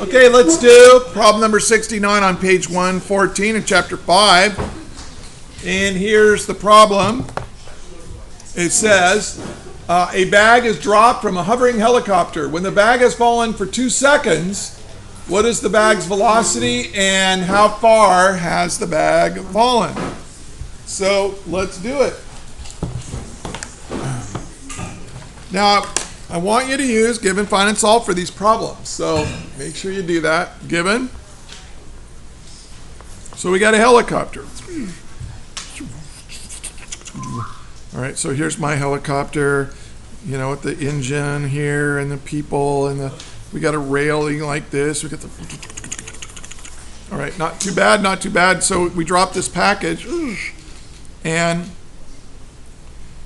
Okay, let's do problem number 69 on page 114 in chapter 5. And here's the problem. It says, a bag is dropped from a hovering helicopter. When the bag has fallen for 2 seconds, what is the bag's velocity and how far has the bag fallen? So let's do it. Now, I want you to use given, find, and solve for these problems. So make sure you do that. Given. So we got a helicopter. All right, so here's my helicopter, you know, with the engine here and the people and we got a railing like this. We got the, all right, not too bad, not too bad. So we dropped this package and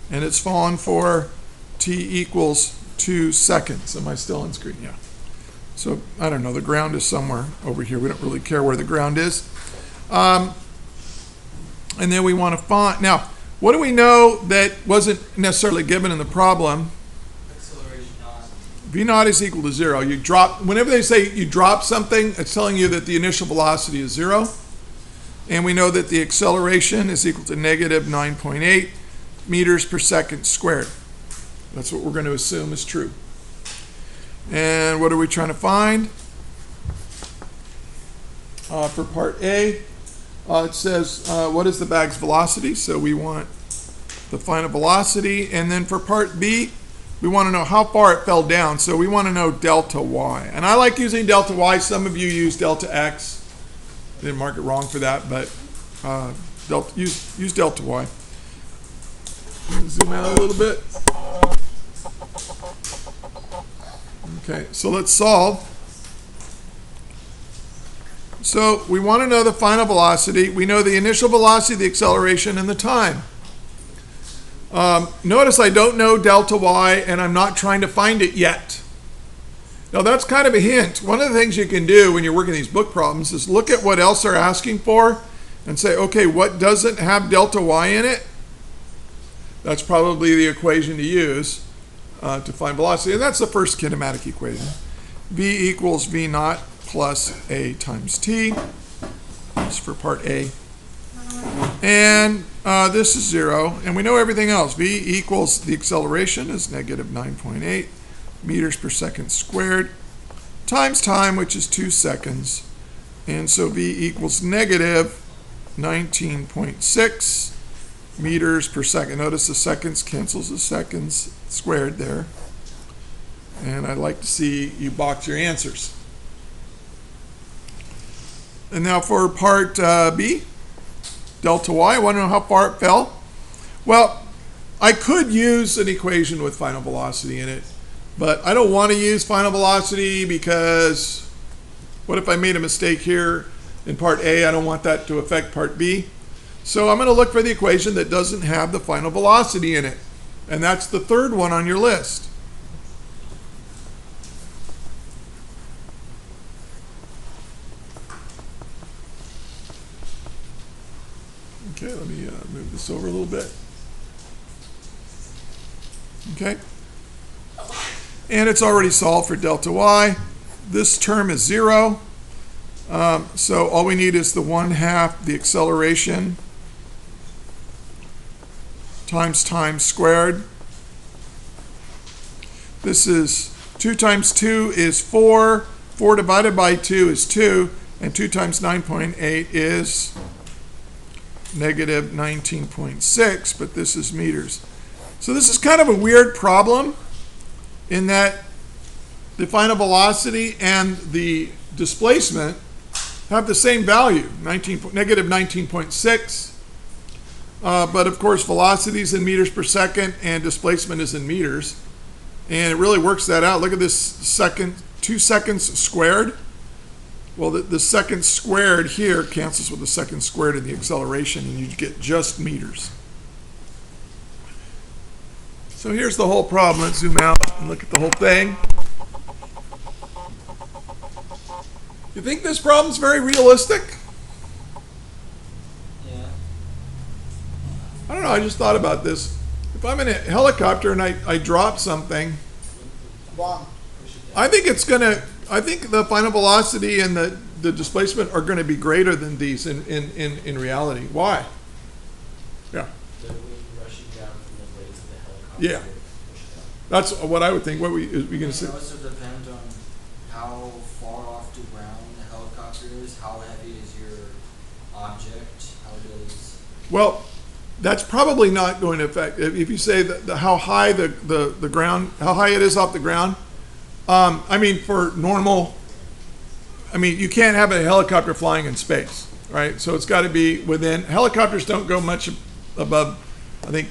it's fallen for t equals 2 seconds. Am I still on screen? Yeah. So I don't know, the ground is somewhere over here. We don't really care where the ground is. And then we want to find, now, what do we know that wasn't necessarily given in the problem? Acceleration naught. V naught is equal to 0. You drop, whenever they say you drop something, it's telling you that the initial velocity is 0. And we know that the acceleration is equal to negative 9.8 meters per second squared. That's what we're going to assume is true. And what are we trying to find? For part A, it says, what is the bag's velocity? So we want the final velocity. And then for part B, we want to know how far it fell down. So we want to know delta y. And I like using delta y. Some of you use delta x. I didn't mark it wrong for that, but use delta y. Zoom out a little bit. Okay, so let's solve. So we want to know the final velocity. We know the initial velocity, the acceleration, and the time. Notice I don't know delta y, and I'm not trying to find it yet. Now that's kind of a hint. One of the things you can do when you're working these book problems is look at what else they're asking for and say, okay, what doesn't have delta y in it? That's probably the equation to use to find velocity. And that's the first kinematic equation. V equals V naught plus A times T. That's for part A. And this is 0. And we know everything else. V equals the acceleration is negative 9.8 meters per second squared times time, which is 2 seconds. And so V equals negative 19.6 meters per second. Notice the seconds cancels the seconds squared there. And I'd like to see you box your answers. And now for part B, delta y, I want to know how far it fell. Well, I could use an equation with final velocity in it, but I don't want to use final velocity because what if I made a mistake here in part A? I don't want that to affect part B. So I'm going to look for the equation that doesn't have the final velocity in it. And that's the third one on your list. Okay, let me move this over a little bit. Okay. And it's already solved for delta y. This term is 0. So all we need is the 1/2 the acceleration times time squared. This is 2 times 2 is 4. 4 divided by 2 is 2. And 2 times 9.8 is negative 19.6. But this is meters. So this is kind of a weird problem in that the final velocity and the displacement have the same value, negative 19.6. But of course, velocity is in meters per second and displacement is in meters. And it really works that out. Look at this 2 seconds squared. Well, the second squared here cancels with the second squared in the acceleration, and you get just meters. So here's the whole problem. Let's zoom out and look at the whole thing. You think this problem's very realistic? Yeah. I don't know, I just thought about this. If I'm in a helicopter and I drop something, I think it's going to I think the final velocity and the displacement are going to be greater than these in reality. Why? Yeah. The wind rushing down from the blades of the helicopter. Yeah. That's what I would think. What we going to It say? also depends on how far off the ground the helicopter is, how heavy is your object, how does... Well, that's probably not going to affect, if you say that how high the ground, how high it is off the ground. I mean, for normal, I mean, you can't have a helicopter flying in space, right? So it's got to be within, helicopters don't go much above, I think,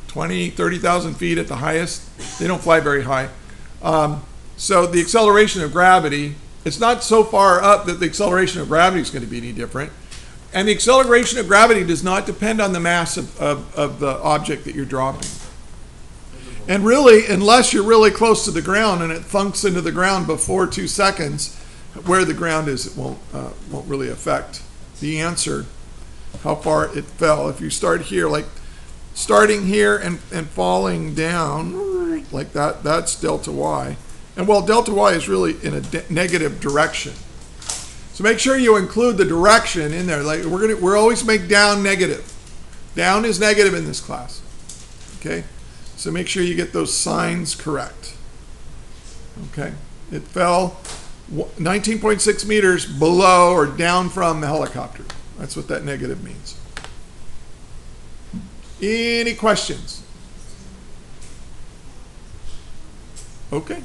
20, 30,000 feet at the highest. They don't fly very high. So the acceleration of gravity, it's not so far up that the acceleration of gravity is going to be any different. And the acceleration of gravity does not depend on the mass of the object that you're dropping. And really, unless you're really close to the ground and it thunks into the ground before 2 seconds, where the ground is, it won't really affect the answer, how far it fell. If you start here, like starting here and falling down like that, that's delta y. And well, delta y is really in a negative direction. So make sure you include the direction in there. Like we're always make down negative. Down is negative in this class. Okay? So make sure you get those signs correct. Okay? It fell 19.6 meters below or down from the helicopter. That's what that negative means. Any questions? Okay.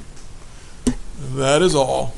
That is all.